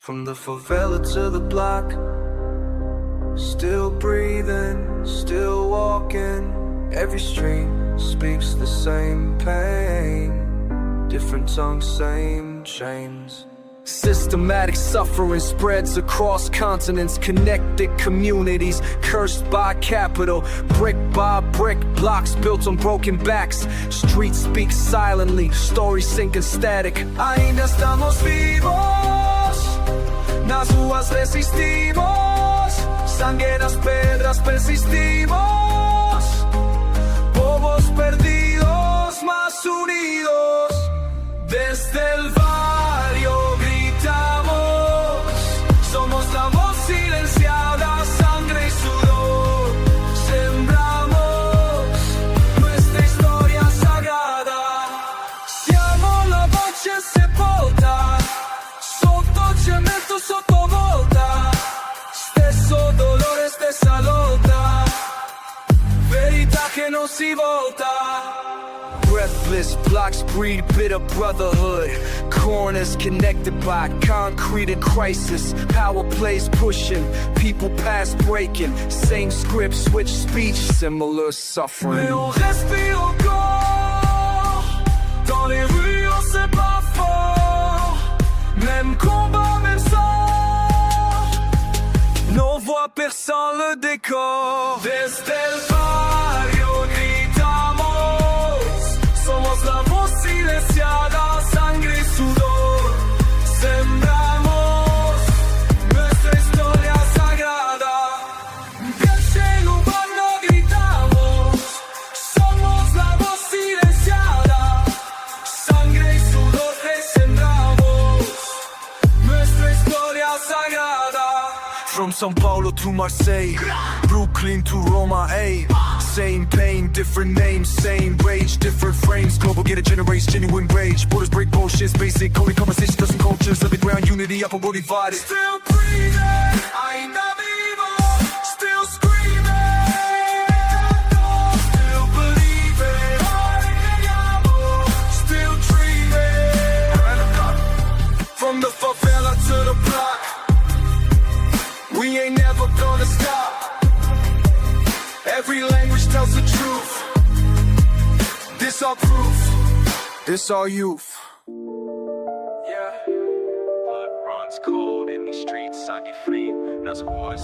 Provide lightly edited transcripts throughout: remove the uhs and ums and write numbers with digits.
From the favela to the block, still breathing, still walking. Every street speaks the same pain, different tongues, same chains. Systematic suffering spreads across continents, connected communities, cursed by capital. Brick by brick, blocks built on broken backs. Streets speak silently, stories sinking static. Ainda estamos vivos, nas ruas resistimos. Sangue nas pedras persistimos. Povos perdidos, más unidos. Desde el barrio gritamos, somos la voz silenciada, sangre y sudor. Sembramos nuestra historia sagrada. Siamo la voce sepolta, sotto cemento, sottovolta. Stesso dolore, stessa lotta, verità che non si volta. Breathless blocks breed bitter brotherhood. Corners connected by concrete and crisis. Power plays pushing, people past breaking. Same script, switch speech, similar suffering. Mais on respire encore. Dans les rues on sait pas fort. Même combat, même sang. Nos voix perçant le décor. Desde el barrio gritamos. Somos la voz silenciada, sangre y sudor. Sembramos nuestra historia sagrada. Piel urbano gritamos. Somos la voz silenciada, sangre y sudor que sembramos nuestra historia sagrada. From São Paulo to Marseille, Brooklyn to Roma, ayy. Same pain, different names, same rage, different frames. Global getter generates genuine rage. Borders break bullshit, basic coding conversation, doesn't cultures. Living ground unity, up and we're divided. Still breathing, ainda vivo. Still screaming, still believing. Still dreaming. From the favela to the block, we ain't never gonna stop. Every language tells the truth. This our proof. This our youth. Yeah. Blood runs cold in these streets. Sangue frio nas ruas.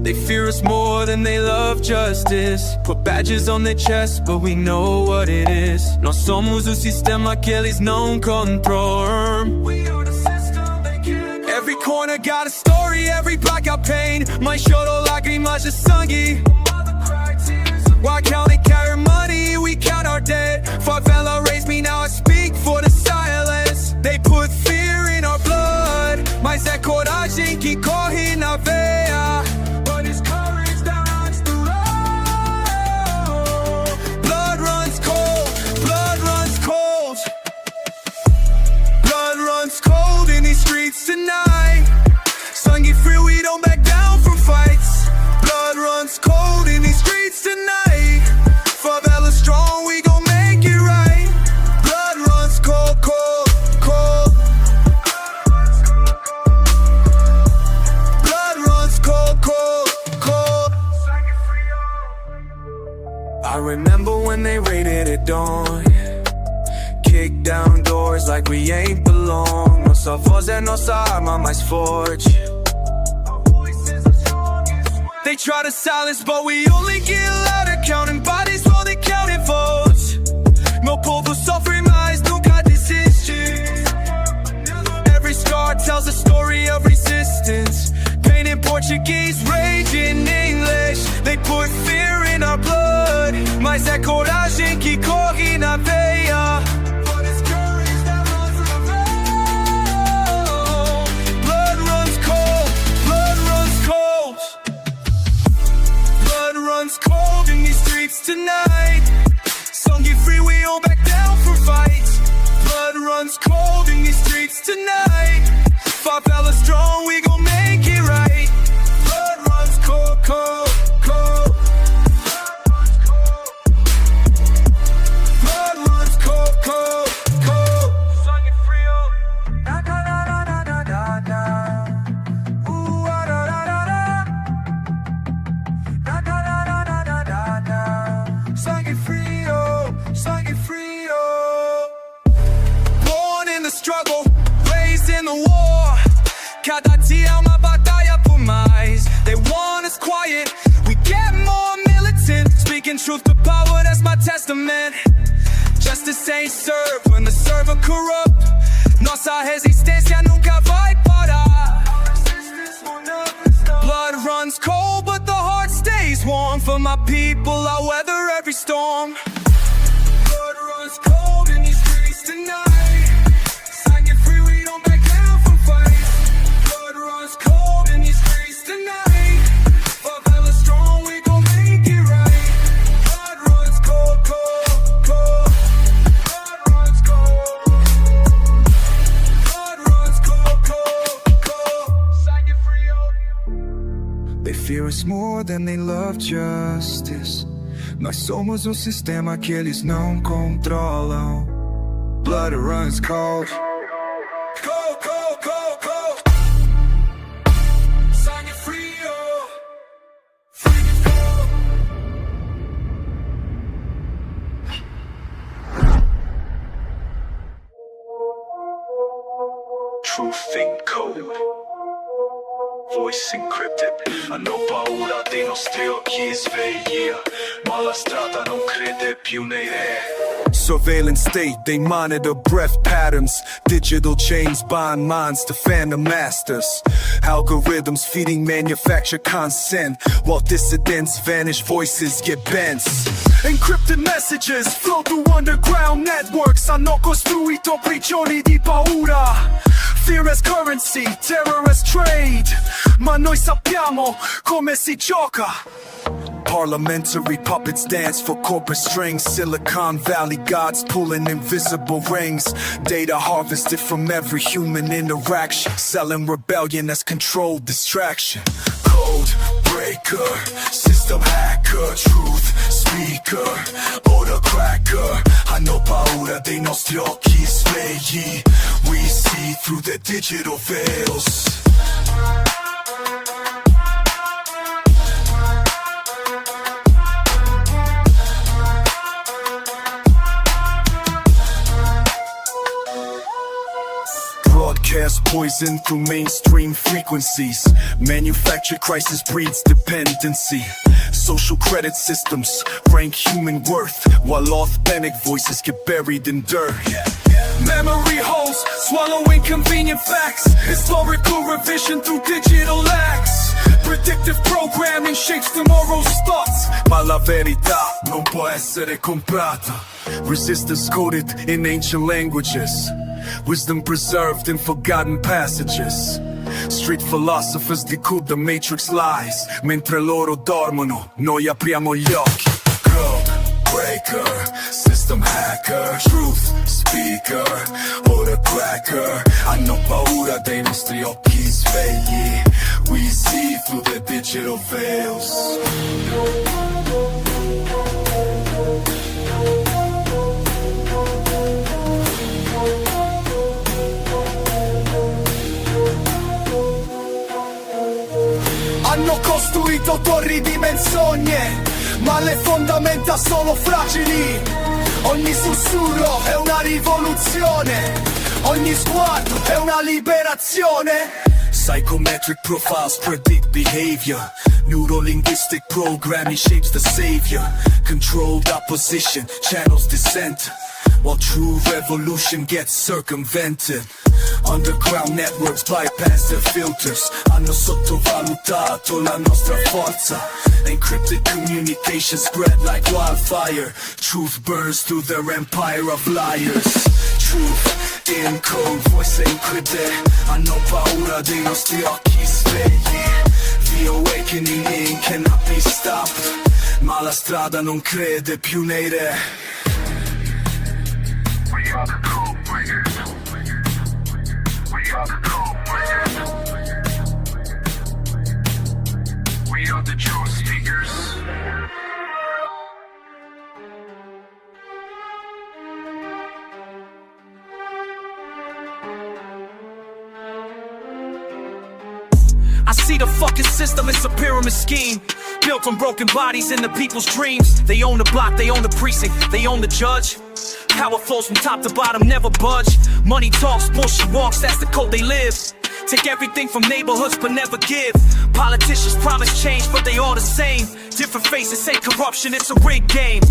They fear us more than they love justice. Put badges on their chest, but we know what it is. Nós somos o sistema que eles não controlam. We are the system they can't. Every corner got a story, every blackout pain. Mãe chorou lágrimas de sangue. Why county carry money, we count our debt. Favela raised me, now I speak for the silence. They put fear in our blood, mas é coragem que corre na veia. But it's courage that runs through us. Blood runs cold, blood runs cold. Blood runs cold in these streets tonight. Sangue frio, we don't back down from fights. Blood runs cold in these streets tonight. Favela strong, we gon' make it right. Blood runs cold, cold, cold. Blood runs cold, cold, cold. I remember when they raided at dawn. Kick down doors like we ain't belong. Nossa voz é nossa arma mais forte. They try to silence, but we only get louder. Counting bodies while they counting votes. Meu povo sofre, mas nunca desiste. Every scar tells a story of resistance. Pain in Portuguese, rage in English. They put fear in our blood, mas é coragem que corre na veia. Runs cold in these streets tonight. Sangue free, we don't back down from fights. Blood runs cold in these streets tonight. Favela strong, we gon' make it right. Blood runs cold, cold, cold. cada dia é uma batalha por mais. They want us quiet, we get more militant. Speaking truth to power, that's my testament. Justice ain't served when the server corrupt. Nossa resistência nunca vai parar. Blood runs cold, but the heart stays warm. For my people, I'll weather every storm. Blood runs cold in these streets tonight. Sign get free, we don't back down from fights. Blood runs cold in these streets tonight. Favela strong, we gon' make it right. Blood runs cold, cold, cold. Blood runs cold. Blood runs cold, cold, cold. Sign get free, oh. They fear us more than they love justice. Nós somos o sistema que eles não controlam. Blood runs cold. Cold, cold, cold, cold. Sangue frio. Frio. Truth in code. Voice encrypted. Hanno paura dei nostri occhi svegli, ma la strada non crede più nei re. Surveillance state, they monitor breath patterns. Digital chains bind minds to phantom masters. Algorithms feeding manufactured consent. While dissidents vanish, voices get bent. Encrypted messages flow through underground networks. Hanno costruito prigioni di paura. Fear as currency, terror as trade. Ma noi sappiamo come si gioca. Parliamentary puppets dance for corporate strings. Silicon Valley gods pulling invisible rings. Data harvested from every human interaction. Selling rebellion as controlled distraction. Code breaker, system hacker, truth speaker, order cracker. Hanno paura dei nostri occhi svegli. We see through the digital veils. Broadcast poison through mainstream frequencies. Manufactured crisis breeds dependency. Social credit systems rank human worth, while authentic voices get buried in dirt. Memory holes, swallowing convenient facts. Historical revision through digital acts. Predictive programming shapes tomorrow's thoughts. Ma la verità non può essere comprata. Resistance coded in ancient languages. Wisdom preserved in forgotten passages. Street philosophers decode the matrix lies. Mentre loro dormono, noi apriamo gli occhi. Code breaker, system hacker, truth speaker, order cracker. Hanno paura dei nostri occhi svegli. We see through the digital veils. Hanno costruito torri di menzogne, ma le fondamenta sono fragili. Ogni sussurro è una rivoluzione, ogni sguardo è una liberazione. Psychometric profiles predict behavior. Neurolinguistic programming shapes the savior. Controlled opposition channels dissent, while true revolution gets circumvented. Underground networks bypass their filters. Hanno sottovalutato la nostra forza. Encrypted communication spread like wildfire. Truth burns through their empire of liars. Truth in code, voice encrypted. Hanno paura dei nostri occhi svegli. The awakening in cannot be stopped. Ma la strada non crede più nei re. We are the code breakers. We are the code breakers. We are the truth speakers. I see the fucking system, it's a pyramid scheme built from broken bodies into people's dreams. They own the block, they own the precinct, they own the judge. Power flows from top to bottom, never budge. Money talks, bullshit walks, that's the code they live. Take everything from neighborhoods but never give. Politicians promise change but they all the same. Different faces, ain't corruption, it's a rigged game.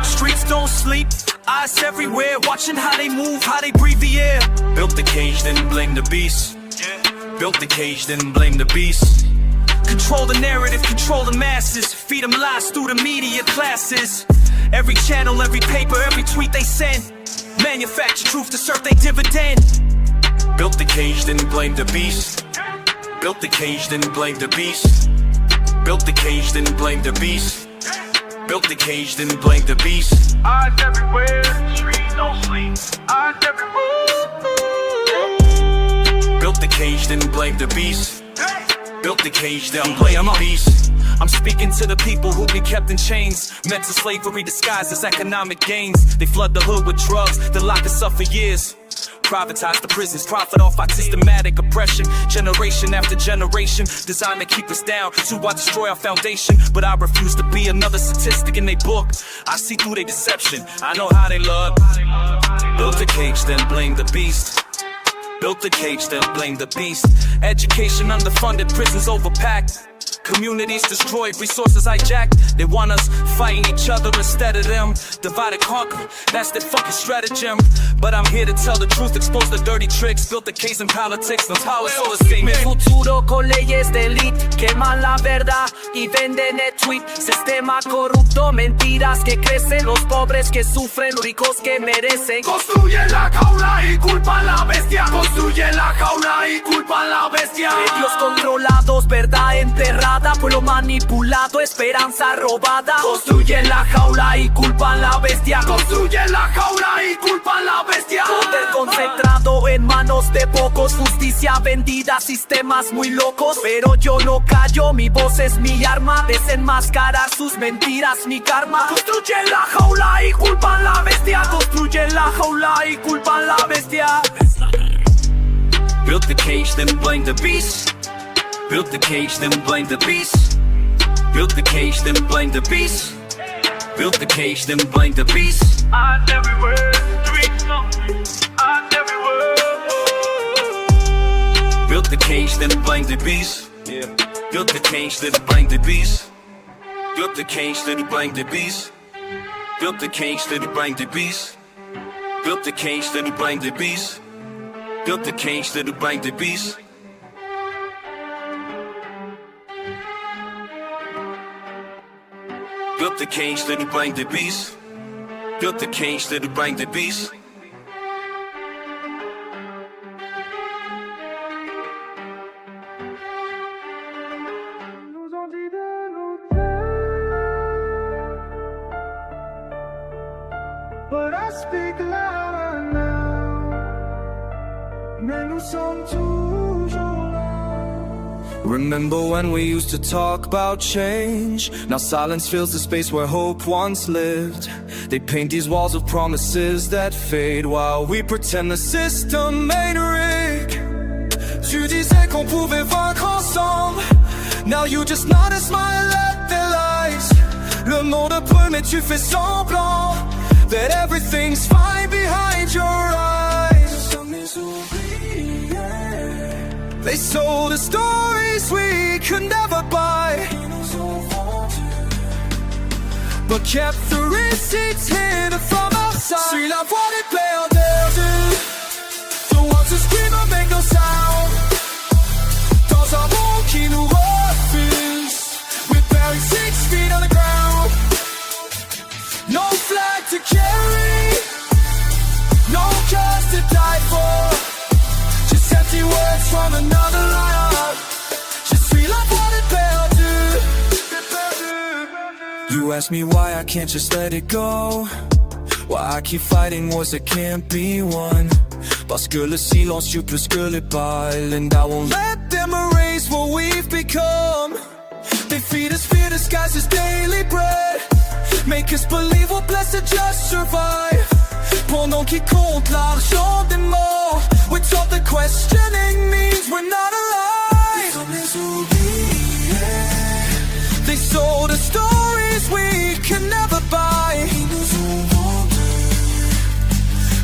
Streets don't sleep, eyes everywhere, watching how they move, how they breathe the air. Built the cage, then blame the beast. Built the cage, then blame the beast. Control the narrative, control the masses. Feed them lies through the media classes. Every channel, every paper, every tweet they send. Manufacture truth to serve they dividend. Built the cage, then blame the beast. Built the cage, then blame the beast. Built the cage, then blame the beast. Built the cage, then blame the beast. Eyes everywhere, streets don't sleep. Eyes everywhere. Built the cage, then blame the beast. Built the cage, then blame the beast. I'm speaking to the people who get kept in chains. Mental slavery disguised as economic gains. They flood the hood with drugs, then lock us up for years. Privatize the prisons, profit off our systematic oppression. Generation after generation, designed to keep us down, to destroy our foundation. But I refuse to be another statistic in their book. I see through their deception, I know how they look. Built the cage, then blame the beast. Built the cage, then blame the beast. Education underfunded, prisons overpacked. Communities destroyed, resources hijacked. They want us fighting each other instead of them. Divide and conquer, that's their fucking stratagem. But I'm here to tell the truth, expose the dirty tricks. Built the case in politics, no how it's all the same. Futuro con leyes de elite, queman la verdad y venden el tweet. Sistema corrupto, mentiras que crecen. Los pobres que sufren, ricos que merecen. Construyen la jaula y culpan la bestia. Construyen la jaula y culpan la bestia. Medios controlados, verdad enterrada. Pueblo manipulado, esperanza robada. Construyen la jaula y culpan la bestia. Construyen la jaula y culpan la bestia. Poder concentrado en manos de pocos. Justicia vendida, sistemas muy locos. Pero yo no callo, mi voz es mi arma. Desenmascarar sus mentiras, mi karma. Construyen la jaula y culpan la bestia. Construyen la jaula y culpan la bestia. Built the cage, then blame the beast. Built the cage, then blame the beast. Built the cage, then blame the beast. Built the cage, then blame the beast. Eyes everywhere, streets don't sleep. Eyes everywhere. Built the cage, then blame the beast. Built the cage, then blame the beast. Built the cage, then blame the beast. Built the cage, then blame the beast. Built the cage, then blame the beast. Built the cage, then blame the beast. Built the cage, then blame the beast. Built the cage, then blame the beast. But I speak louder now. Mais nous sommes toujours là. Remember when we used to talk about change? Now silence fills the space where hope once lived. They paint these walls of promises that fade while we pretend the system ain't rigged. Tu disais qu'on pouvait vaincre ensemble. Now you just nod and smile at their lies. Le monde brûle mais tu fais semblant that everything's fine behind your eyes. They sold us stories we could never buy, but kept the receipts hidden from our sight. Suis la voix des perdus, the ones who scream and make no sound. Dans un monde qui nous refuse, we're buried 6 feet on the ground. No flag to carry, no cause to die for. Just empty words from another life. Je suis la voix des perdus. You ask me why I can't just let it go. Why I keep fighting wars that can't be won. Parce que le silence tue plus que les balles. And I won't let them erase what we've become. They feed us fear disguised as daily bread. Make us believe we're blessed to just survive. Pendant qu'ils comptent l'argent des morts, we're taught that questioning means we're not alive. They sold us stories we can never buy,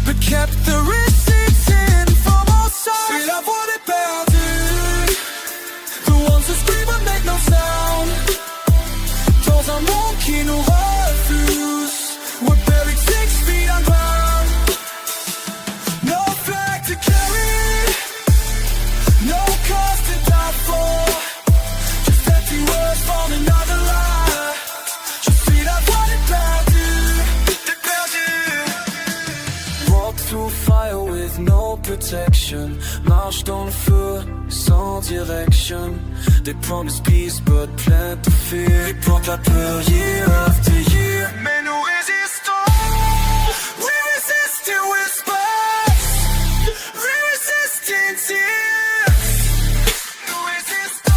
but kept the receipts in from all sides. No cause to die for, just empty words from another lie. Je suis la voix des perdus, des perdus. Walk through fire with no protection, marche dans le feu sans direction. They promise peace but plant the fear. They prompt la peur year after year. Mais nous résistons, we resist in whispers, we resist in tears. Nous résistons.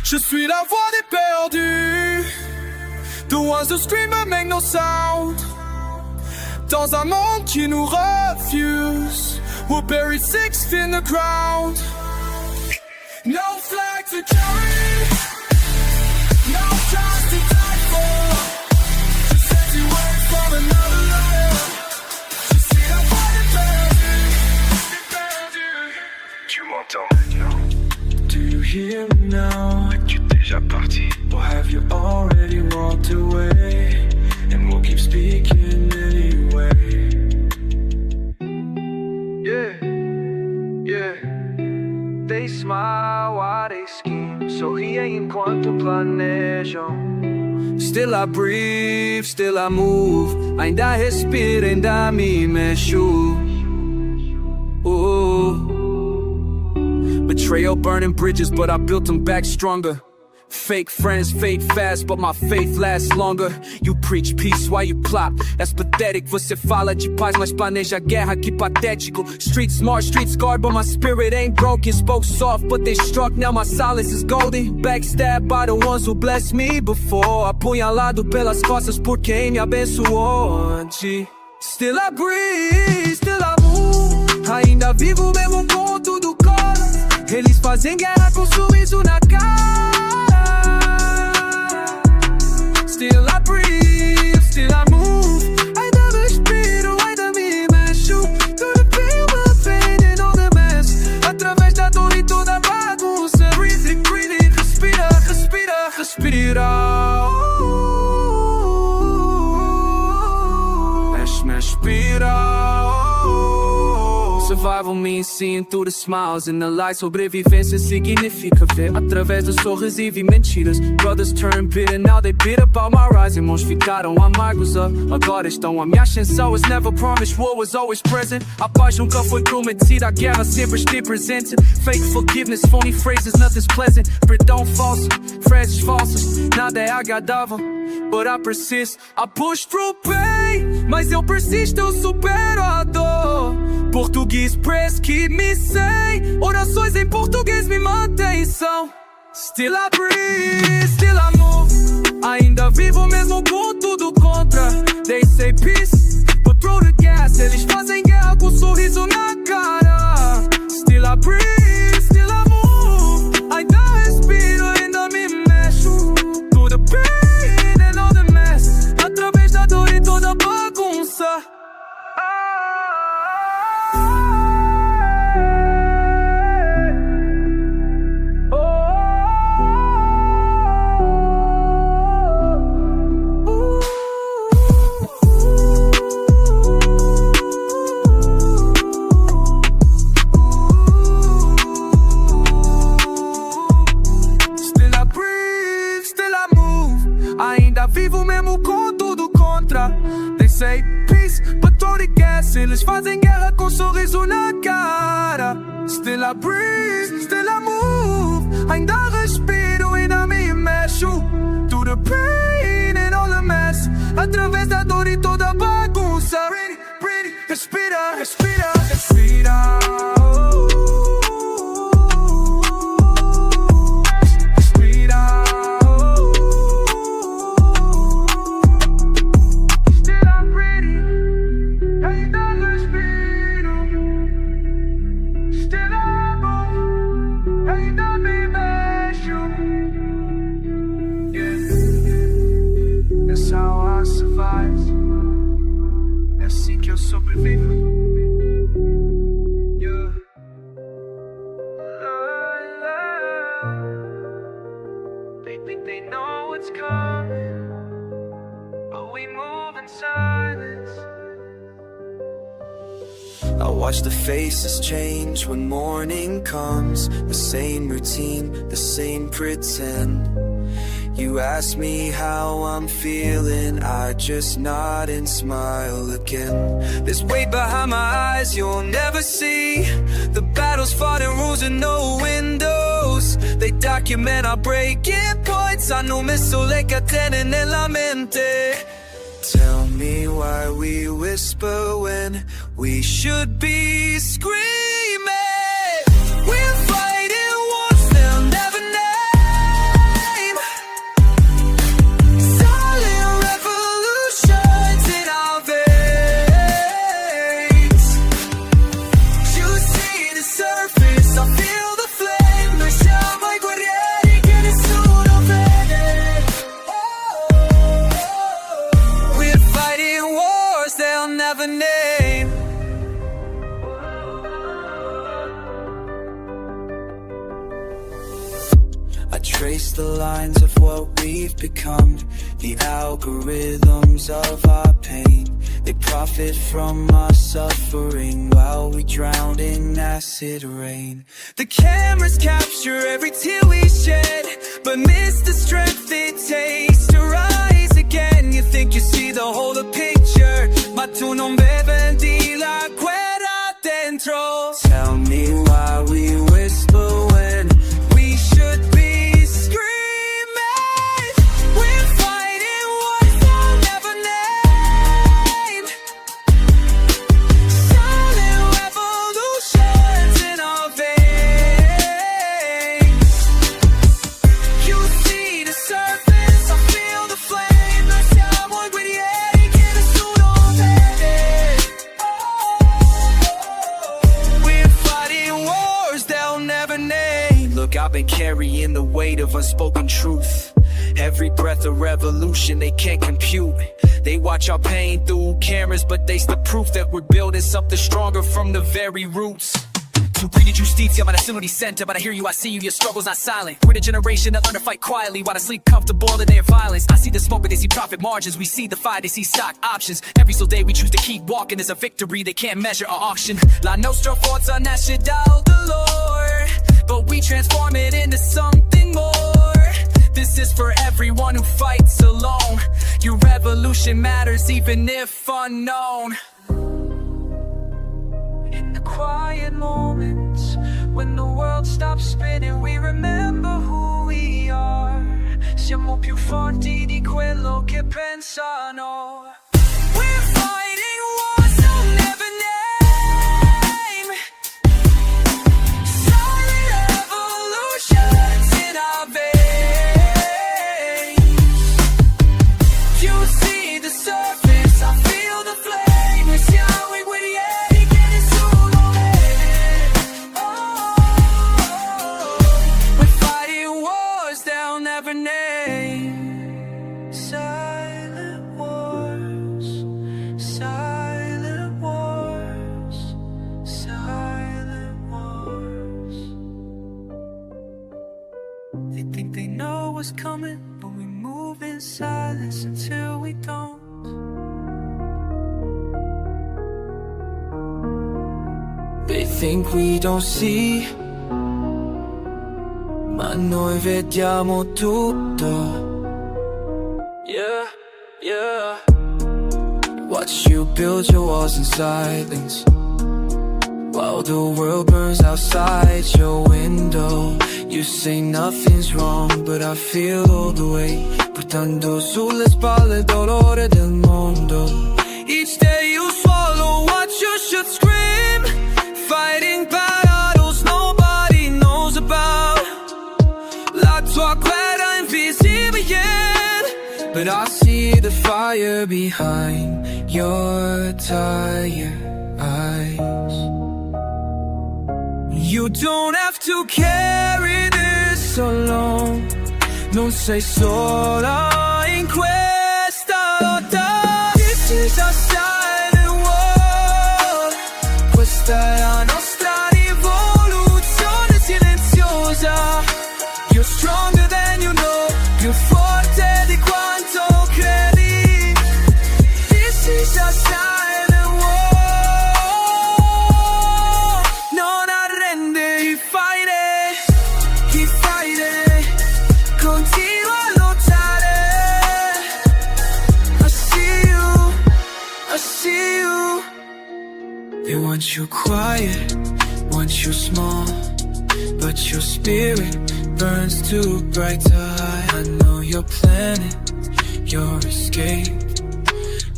Je suis la voix des perdus, the ones who scream but make no sound. Dans un monde qui nous refuse, we're buried 6 in the ground. No flag to carry, no chance to die for. Just empty words from another liar. Je suis la voix des perdus. Tu m'entends? Do you hear me now? Es-tu déjà parti? Or have you already walked away? And we'll keep speaking anyway. Yeah, yeah. They smile while they scheme, sorriem enquanto planejam. Still I breathe, still I move. Ainda respiro, ainda me mexo. Betrayal burning bridges, but I built them back stronger. Fake friends fade fast, but my faith lasts longer. You preach peace while you plot, that's pathetic. Você fala de paz, mas planeja guerra, que patético. Street smart, street scarred, but my spirit ain't broken. Spoke soft, but they struck, now my silence is golden. Backstabbed by the ones who blessed me before. Apunhalado pelas costas por quem me abençoou antes. Still I breathe, still I move. Ainda vivo mesmo com tudo cora. Eles fazem guerra com sorriso na cara. Still I breathe, still I move. Ainda respiro, ainda me mexo. Tudo bem, my pain and all the mess. Através da dor e toda a bagunça. Breathe, breathe, respira, respira, respira. Mexe, mexe, respira. Survival means seeing through the smiles and the light. Sobrevivência significa ver através dos sorrisos e mentiras. Brothers turn bitter, now they bitter about my rise. Irmãos ficaram amargos, agora estão a minha ascensão. It's never promised, war was always present. A paz nunca foi prometida, a guerra sempre esteve presente. Fake forgiveness, phony phrases, nothing's pleasant. Perdão falso, frases falsas, nada é agradável. But I persist, I push through pain. Mas eu persisto, eu supero a dor. Português press, keep me sane. Orações em português me mantêm são. Still I breathe, still I move. Ainda vivo mesmo com tudo contra. They say peace, but throw the gas. Eles fazem guerra com sorriso na cara. Still I breathe, still I move. Ainda respiro, ainda me mexo. To the pain and all the mess. Através da dor e toda a bagunça. Vivo mesmo com tudo contra. They say peace, but throw the gas. Eles fazem guerra com sorriso na cara. Still I breathe, still I move. Ainda respiro, ainda me mexo. To the pain and all the mess. Através da dor e toda a bagunça. Breathe, breathe, respira, respira, respira. É assim que eu sobrevivo. watch the faces change when morning comes. The same routine, the same pretend. You ask me how I'm feeling, I just nod and smile again. There's weight behind my eyes you'll never see. The battles fought in rooms with no windows. They document our breaking points. I know me sole catene nella mente. Tell me why we whisper when we should be screaming. We're fighting wars they'll never name. Silent revolutions in our veins. You see the surface, I feel the flame. Noi siamo I guerrieri che nessuno vede. We're fighting wars they'll never name. I trace the lines of what we've become, the algorithms of our pain. They profit from our suffering while we drown in acid rain. The cameras capture every tear we shed, but miss the strength it takes to rise again. You think you see the whole picture, ma tu non vedi la guerra dentro. Tell me why we whisper when we should be screaming. We're fighting wars they'll never name. Silent revolutions in our veins. You see the surface, I feel the flame. Noi siamo I guerrieri che nessuno vede. We're fighting wars they'll never name. Look, I've been carrying the weight of unspoken truth. Every breath a revolution they can't compute. They watch our pain through cameras, but they's the proof that we're building something stronger from the very roots. To read it, justitia, ma nessuno dissente. But I hear you, I see you, your struggle's not silent. We're the generation that learn to fight quietly while they sleep comfortable in their violence. I see the smoke, but they see profit margins. We see the fight, they see stock options. Every single day we choose to keep walking is a victory they can't measure or auction. La nostra forza nasce dal dolore, but we transform it into something more. This is for everyone who fights alone. Your revolution matters even if unknown. In the quiet moments, when the world stops spinning, we remember who we are. Siamo più forti di quello che pensano. We're fighting wars they'll never name. Silent revolutions in our veins. You see the surface, I feel the flame. Noi siamo I guerrieri che nessuno vede. We're fighting wars they'll never name. Silent wars, silent wars, silent wars. They think they know what's coming, but we move in silence until we don't. They think we don't see, ma noi vediamo tutto. Yeah, yeah. Watch you build your walls in silence, while the world burns outside your window. You say nothing's wrong, but I feel all the weight, portando sulle spalle il dolore del mondo. Each day you swallow what you should scream, fighting battles nobody knows about. La tua guerra invisibile, but I see the fire behind your tired eyes. You don't have to carry this alone. Non sei sola in questa lotta. This is a silent war. Questa è la nostra rivoluzione silenziosa. You're stronger than you know, più forte di quanto credi. This is a silent war. Want you quiet, want you small, but your spirit burns too bright to hide. I know your planet, your escape,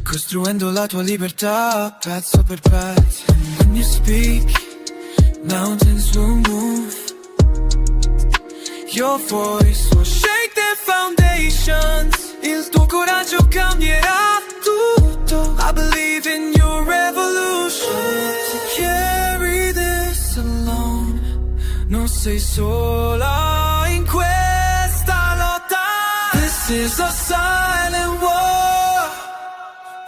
costruendo la tua libertà pezzo per pezzo. And when you speak, mountains will move. Your voice will shake their foundations. Il tuo coraggio cambierà tutto. I believe in your revolution. To carry this alone, non sei sola in questa lotta. This is a silent war.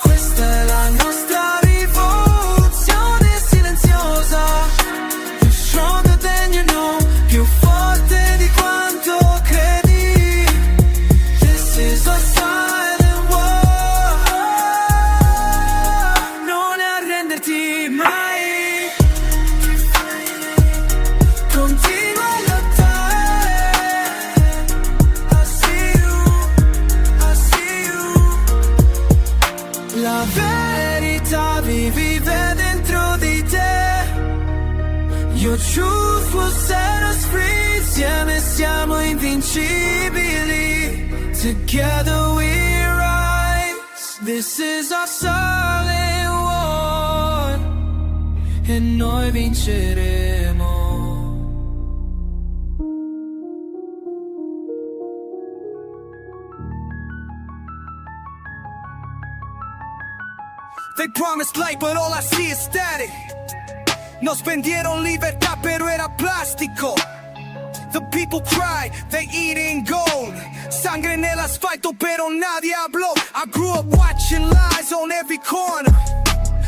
Questa è la nostra rivoluzione silenziosa. You're stronger than you know, più forte di quanto credi. This is a silent war. Non arrenderti mai. Continua a lottare. I see you. La verità vive dentro di te. Your truth will set us free. Insieme siamo invincibili. Together we rise. This is our silent war. E noi vinceremo. They promised light, but all I see is static. Nos vendieron libertad, pero era plástico. The people cry, they eating gold. Sangre en el asfalto, pero nadie habló. I grew up watching lies on every corner.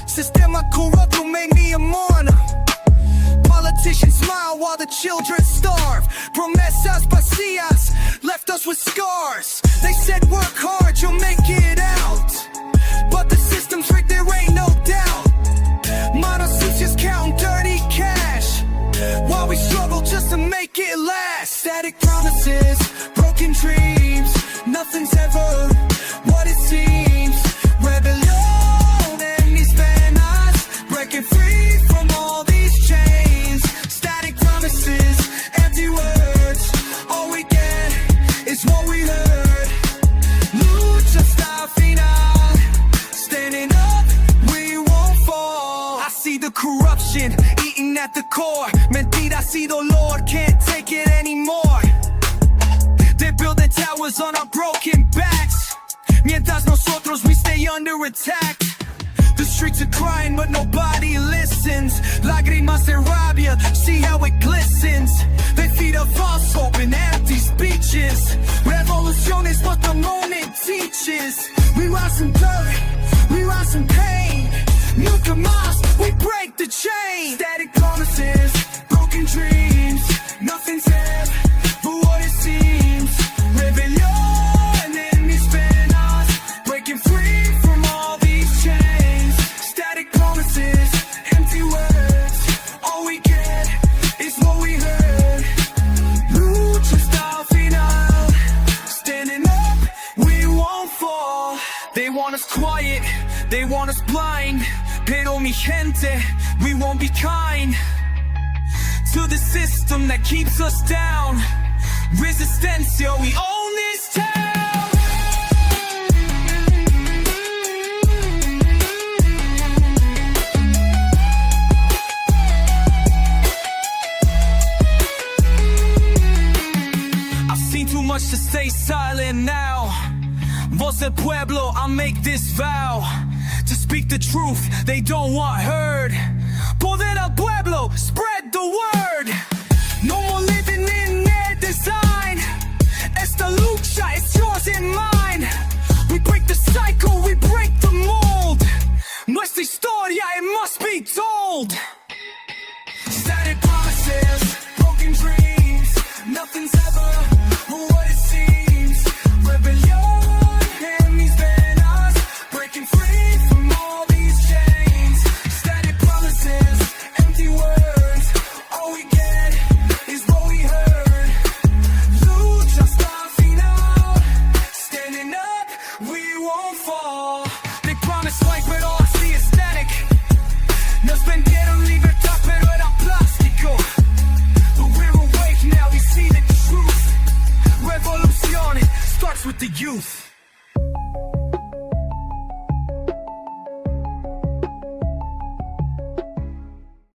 Sistema corrupto made me a mourner. Politicians smile while the children starve. Promesas vacías left us with scars. They said work hard, you'll make it out. But the system's rigged, there ain't no doubt. Manos sucias counting dirty cash, while we struggle just to make it last. Static promises, broken dreams. Nothing's ever what it seems. Rebellion en mis venas, breaking free from all these chains. Static promises, empty words. All we get is what we heard. Lucha hasta el final. Standing up, we won't fall. I see the corruption eating at the core. Mentiras y dolor, can't take it anymore. They're building towers on our broken backs. Mientras nosotros we stay under attack. The streets are crying but nobody listens. Lágrimas de rabia, see how it glistens. They feed a false hope in empty speeches. Revolution is what the moment teaches. We rise from dirt, we rise from pain. Nunca más, we break the chain. Static promises, broken dreams. Nothing's ever what it seems. Rebellion en mis venas, breaking free from all these chains. Static promises, empty words. All we get is what we heard. Lucha hasta el final. Standing up, we won't fall. They want us quiet, they want us blind. Pero mi gente, we won't be kind to the system that keeps us down. Resistencia, we own this town. I've seen too much to stay silent now. Voz del pueblo, I'll make this vow. To speak the truth, they don't want heard. Poder al pueblo, spread the word. No more living in their design. Esta lucha is yours and mine. We break the cycle, we break the mold. Nuestra historia, it must be told. Static promises, broken dreams. Nothing's ever what it seems. Rebellion en mis venas, breaking free from all these chains. Static promises, empty words. All we get is what we heard. Lucha hasta el final. Standing up, we won't fall. They promise life, but all I see is static. Nos vendieron with the youth.